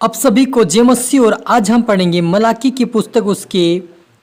अब सभी को जय मसीह। और आज हम पढ़ेंगे मलाकी की पुस्तक उसके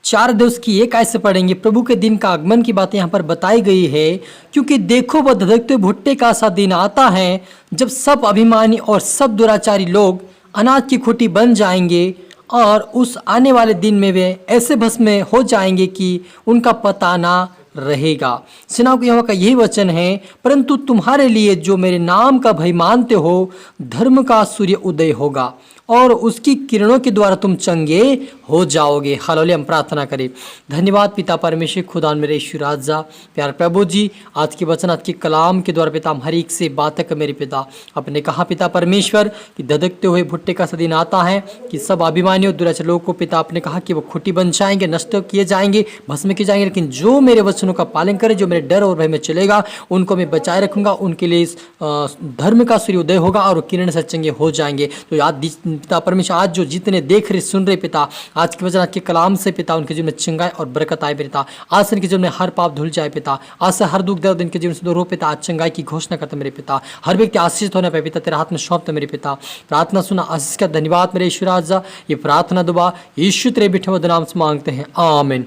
4 दिवस की एक आयत से पढ़ेंगे। प्रभु के दिन का आगमन की बातें यहाँ पर बताई गई है। क्योंकि देखो वह धधकते भुट्टे का सा दिन आता है जब सब अभिमानी और सब दुराचारी लोग अनाज की खुटी बन जाएंगे और उस आने वाले दिन में वे ऐसे भस्म में हो जाएंगे कि उनका पता ना रहेगा। सेनाओं के यहोवा का यही वचन है, परंतु तुम्हारे लिए जो मेरे नाम का भय मानते हो, धर्म का सूर्य उदय होगा और उसकी किरणों के द्वारा तुम चंगे हो जाओगे। हालेलुया। हम प्रार्थना करें। धन्यवाद पिता परमेश्वर, खुदा मेरे ईश्वर राजा, प्यार प्रभु जी, आज के वचन आज के कलाम के द्वारा पिता हम हर एक से बात कर मेरे पिता। आपने कहा पिता परमेश्वर कि धधकते हुए भुट्टे का सा दिन आता है कि सब अभिमानी और दुराचार लोगों को पिता आपने कहा कि वो खुटी बन जाएंगे, नष्ट किए जाएंगे, भस्म किए जाएंगे, लेकिन जो मेरे वचनों का पालन करे, जो मेरे डर और भय में चलेगा, उनको मैं बचाए रखूंगा। उनके लिए इस धर्म का सूर्य उदय होगा और किरण से चंगे हो जाएंगे। तो आज पिता परमेश्वर, आज जो जितने देख रहे सुन रहे पिता, आज के वचन आज के कलाम से पिता उनके जीवन में चंगाई और बरकत आए पिता। आज से इनके जीवन में हर पाप धुल जाए पिता। आज से हर दुख दर्द इनके जीवन से दूर हो पिता। आज चंगाई की घोषणा करते मेरे पिता। हर व्यक्ति आशीषित होने पे पिता तेरे हाथ में सौंपते मेरे पिता। प्रार्थना सुना, आशीष का धन्यवाद मेरे ईश्वर राजा। ये प्रार्थना दुआ यीशु तेरे बिठे हुए नाम से मांगते हैं, आमीन।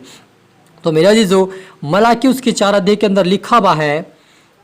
तो मेरा जी जो मलाकी उसके 4 अध्याय के अंदर लिखा हुआ है,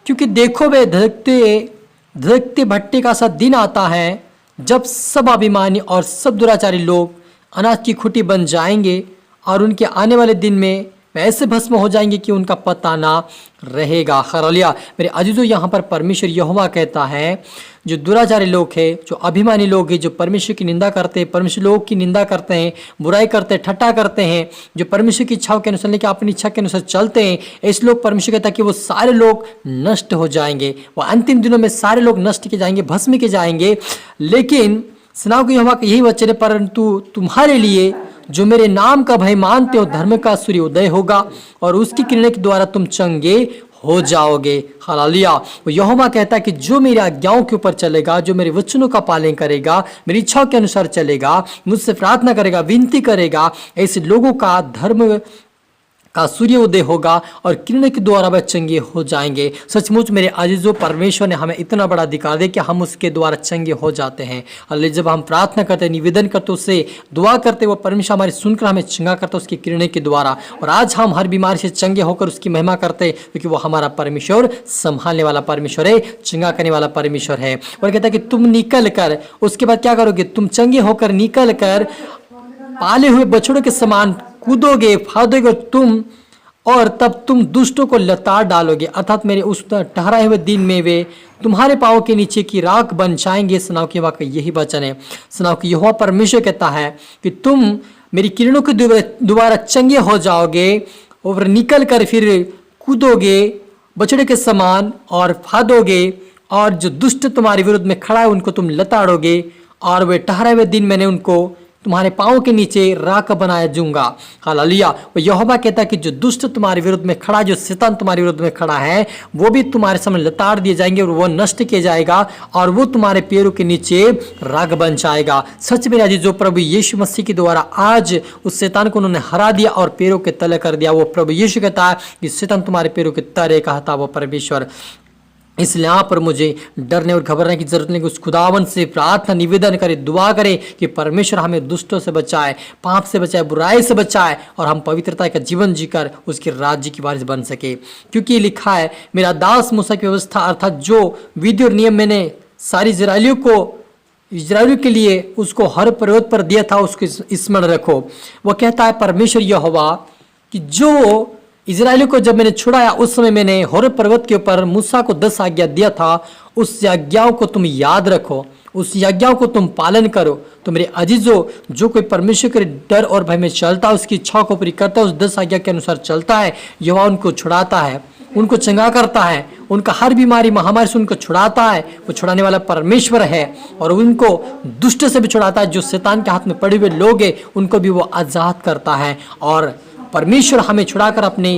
क्योंकि देखो वे धधकते भट्टे का सा दिन आता है जब सब अभिमानी और सब दुराचारी लोग अनाज की खुटी बन जाएंगे और उनके आने वाले दिन में ऐसे भस्म हो जाएंगे कि उनका पता ना रहेगा। हालेलुया। मेरे अजीजों, यहाँ पर परमेश्वर यहोवा कहता है, जो दुराचारी लोग हैं, जो अभिमानी लोग हैं, जो परमेश्वर की निंदा करते हैं, परमेश्वर लोग की निंदा करते हैं, बुराई करते हैं, ठट्टा करते हैं, जो परमेश्वर की इच्छाओं के अनुसार लेकर अपनी इच्छा के अनुसार चलते हैं, ऐसे लोग परमेश्वर कहता है कि वो सारे लोग नष्ट हो जाएंगे। वो अंतिम दिनों में सारे लोग नष्ट किए जाएंगे, भस्म किए जाएंगे। लेकिन सेनाओं के यहोवा का यही वचन है, परंतु तुम्हारे लिए जो मेरे नाम का भय मानते हो, धर्म का सूर्य उदय होगा और उसकी किरणों के द्वारा तुम चंगे हो जाओगे। हालेलुया। वो यहोवा कहता है कि जो मेरी आज्ञाओं के ऊपर चलेगा, जो मेरे वचनों का पालन करेगा, मेरी इच्छाओं के अनुसार चलेगा, मुझसे प्रार्थना करेगा, विनती करेगा, ऐसे लोगों का धर्म का सूर्य उदय होगा और किरण के द्वारा वह चंगे हो जाएंगे। सचमुच मेरे अजीजों, परमेश्वर ने हमें इतना बड़ा अधिकार दिया कि हम उसके द्वारा चंगे हो जाते हैं। और जब हम प्रार्थना करते, निवेदन करते, उससे दुआ करते, वो परमेश्वर हमारी सुनकर हमें चंगा करता उसकी किरणों के द्वारा। और आज हम हर बीमारी से चंगे होकर उसकी महिमा करते, क्योंकि वो हमारा परमेश्वर संभालने वाला परमेश्वर है, चंगा करने वाला परमेश्वर है। और कहता है कि तुम निकल कर, उसके बाद क्या करोगे? तुम चंगे होकर निकल कर पाले हुए बछड़ों के समान कूदोगे, फादोगे तुम, और तब तुम दुष्टों को लताड़ डालोगे। अर्थात मेरे उस ठहराए हुए दिन में वे तुम्हारे पाँव के नीचे की राख बन जाएंगे। सेनाओं के यहोवा का यही वचन है। सेनाओं के यहोवा परमेश्वर कहता है कि तुम मेरी किरणों के दोबारा चंगे हो जाओगे और निकल कर फिर कूदोगे बछड़े के समान और फादोगे, और जो दुष्ट तुम्हारे विरुद्ध में खड़ा है उनको तुम लताड़ोगे, और वे ठहराए हुए दिन मैंने उनको तुम्हारे पाँव के नीचे राख बनाया दूंगा। हालेलुया। वो यहोवा कहता है कि जो दुष्ट तुम्हारे विरुद्ध में खड़ा, जो शैतान तुम्हारे विरुद्ध में खड़ा है, वो भी तुम्हारे सामने लताड़ दिए जाएंगे और वो नष्ट किया जाएगा और वो तुम्हारे पैरों के नीचे राख बन जाएगा। सच में आज जो प्रभु यीशु मसीह के द्वारा आज उस शैतान को उन्होंने हरा दिया और पैरों के तले कर दिया। वो प्रभु यीशु कहता है कि शैतान तुम्हारे पैरों के तले कहता वो परमेश्वर। इसलिए यहाँ पर मुझे डरने और घबराने की जरूरत नहीं। उस खुदावन से प्रार्थना निवेदन करे, दुआ करे कि परमेश्वर हमें दुष्टों से बचाए, पाप से बचाए, बुराई से बचाए, और हम पवित्रता का जीवन जीकर उसके राज्य की वारिस बन सके। क्योंकि लिखा है, मेरा दास मूसा की व्यवस्था अर्थात जो विधि और नियम मैंने सारी इजरायलियों के लिए उसको हर पर्वत पर दिया था, उसको स्मरण रखो। वह कहता है परमेश्वर यहोवा कि जो इजरायलियों को जब मैंने छुड़ाया उस समय मैंने होरेब पर्वत के ऊपर मूसा को 10 आज्ञा दिया था। उस आज्ञाओं को तुम याद रखो, उस आज्ञाओं को तुम पालन करो। तो मेरे अजीजों, जो कोई परमेश्वर के डर और भय में चलता है, उसकी इच्छाओं को पूरी करता है, उस 10 आज्ञा के अनुसार चलता है, यहोवा उनको छुड़ाता है, उनको चंगा करता है, उनका हर बीमारी महामारी से उनको छुड़ाता है। वो छुड़ाने वाला परमेश्वर है और उनको दुष्ट से भी छुड़ाता है। जो शैतान के हाथ में पड़े हुए लोग हैं उनको भी वो आजाद करता है। और परमेश्वर हमें छुड़ाकर अपने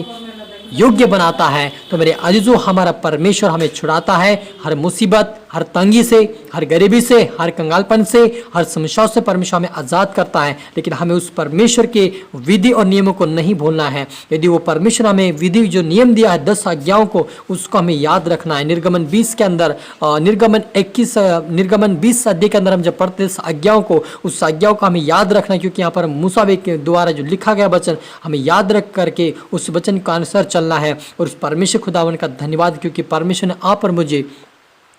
योग्य बनाता है। तो मेरे अजीजों, हमारा परमेश्वर हमें छुड़ाता है हर मुसीबत, हर तंगी से, हर गरीबी से, हर कंगालपन से, हर समस्याओं से परमेश्वर हमें आज़ाद करता है। लेकिन हमें उस परमेश्वर के विधि और नियमों को नहीं भूलना है। यदि वो परमेश्वर हमें विधि जो नियम दिया है 10 आज्ञाओं को, उसको हमें याद रखना है। निर्गमन 20 के अंदर, निर्गमन 20 अध्याय के अंदर हम जब पढ़ते हैं आज्ञाओं को, उस आज्ञाओं को हमें याद रखना है, क्योंकि यहाँ पर मूसा के द्वारा जो लिखा गया वचन हमें याद रख करके उस वचन के अनुसार चलना है। और उस परमेश्वर खुदावन का धन्यवाद, क्योंकि परमेश्वर ने आप और मुझे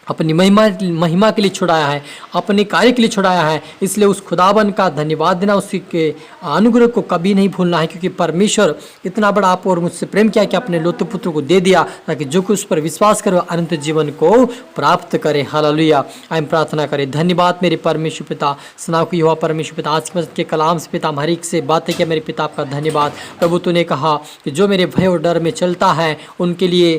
अपनी महिमा के लिए छुड़ाया है, अपने कार्य के लिए छुड़ाया है। इसलिए उस खुदावन का धन्यवाद देना, उसी के अनुग्रह को कभी नहीं भूलना है, क्योंकि परमेश्वर इतना बड़ा आप और मुझसे प्रेम किया कि अपने लौते पुत्र को दे दिया, ताकि जो कुछ उस पर विश्वास करे अनंत जीवन को प्राप्त करे। हालेलुया। हम प्रार्थना करें। धन्यवाद मेरे परमेश्वर पिता, सुनाओ कि हुआ परमेश्वर पिता, आज के कलाम से पिता हमारी से बातें किया मेरे पिता, आपका धन्यवाद। प्रभु तूने कहा कि जो मेरे भय और डर में चलता है उनके लिए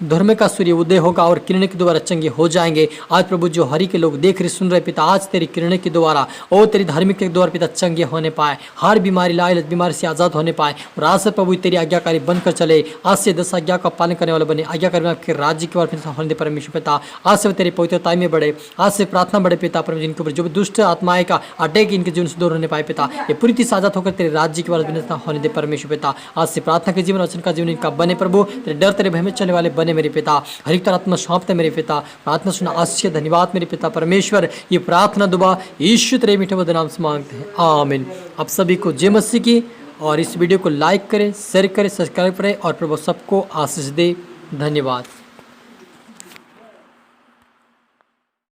धर्म का सूर्य उदय होगा और किरण के द्वारा चंगे हो जाएंगे। आज प्रभु जो हरि के लोग देख रहे सुन रहे पिता, आज तेरी किरण के द्वारा और तेरी धार्मिक के द्वारा पिता चंगे होने पाए, हर बीमारी लाइलाज बीमारी से आज़ाद होने पाए। और आज से प्रभु तेरी आज्ञाकारी बनकर चले, आज से 10 आज्ञा का पालन करने वाले बने, आज्ञाकारी आपके राज्य के बारे में होने दे परमेश्वर पिता। आज से तेरे पवित्रता में बढ़े, आज से प्रार्थना बढ़े पिता परमेश्वर, जिनके ऊपर जो भी दुष्ट आत्माएं का अटैक इनके जीवन से दूर होने पाए पिता, ये पूरी तरह से आजाद होकर तेरे राज्य के बारे में होने दे परमेश्वर पिता। आज से प्रार्थना के जीवन, वचन का जीवन इनका बने प्रभु, तेरे डर तेरे भय में चलने वाले बने मेरे पिता। हर एक आत्मा सौंपते मेरे पिता, प्रार्थना सुना आशीष धन्यवाद मेरे पिता परमेश्वर। ये प्रार्थना दुआ यीशु तेरे मीठे मधुर नाम से मांगते हैं, आमीन। आप सभी को जय मसीह की, और इस वीडियो को लाइक करें, शेयर करें, सब्सक्राइब करें, और प्रभु सबको आशीष दे। धन्यवाद।